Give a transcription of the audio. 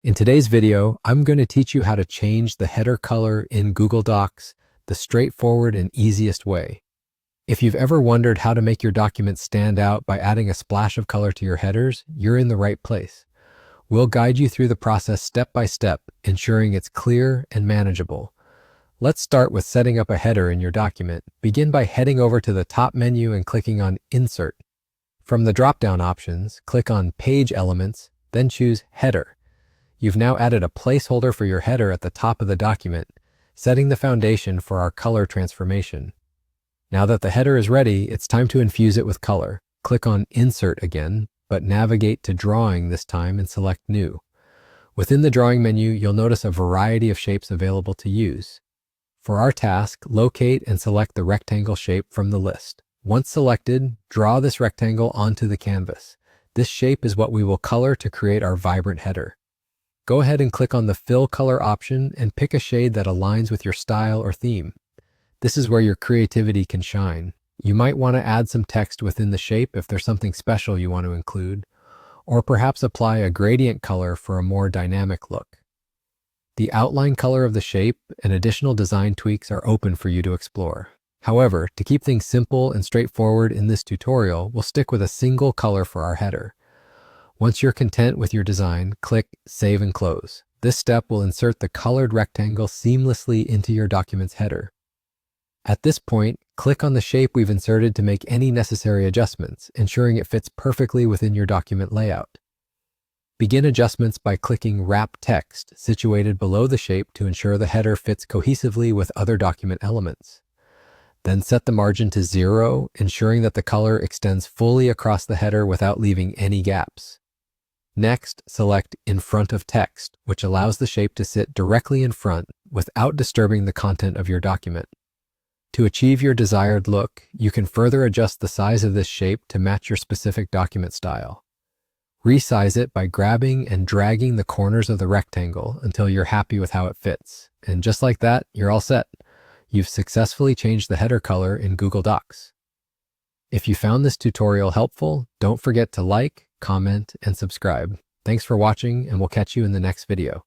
In today's video, I'm going to teach you how to change the header color in Google Docs the straightforward and easiest way. If you've ever wondered how to make your document stand out by adding a splash of color to your headers, you're in the right place. We'll guide you through the process step by step, ensuring it's clear and manageable. Let's start with setting up a header in your document. Begin by heading over to the top menu and clicking on Insert. From the drop-down options, click on Page Elements, then choose Header. You've now added a placeholder for your header at the top of the document, setting the foundation for our color transformation. Now that the header is ready, it's time to infuse it with color. Click on Insert again, but navigate to Drawing this time and select New. Within the Drawing menu, you'll notice a variety of shapes available to use. For our task, locate and select the rectangle shape from the list. Once selected, draw this rectangle onto the canvas. This shape is what we will color to create our vibrant header. Go ahead and click on the Fill Color option and pick a shade that aligns with your style or theme. This is where your creativity can shine. You might want to add some text within the shape if there's something special you want to include, or perhaps apply a gradient color for a more dynamic look. The outline color of the shape and additional design tweaks are open for you to explore. However, to keep things simple and straightforward in this tutorial, we'll stick with a single color for our header. Once you're content with your design, click Save and Close. This step will insert the colored rectangle seamlessly into your document's header. At this point, click on the shape we've inserted to make any necessary adjustments, ensuring it fits perfectly within your document layout. Begin adjustments by clicking Wrap Text, situated below the shape to ensure the header fits cohesively with other document elements. Then set the margin to 0, ensuring that the color extends fully across the header without leaving any gaps. Next, select In Front of Text, which allows the shape to sit directly in front without disturbing the content of your document. To achieve your desired look, you can further adjust the size of this shape to match your specific document style. Resize it by grabbing and dragging the corners of the rectangle until you're happy with how it fits. And just like that, you're all set. You've successfully changed the header color in Google Docs. If you found this tutorial helpful, don't forget to like, comment, and subscribe. Thanks for watching, and we'll catch you in the next video.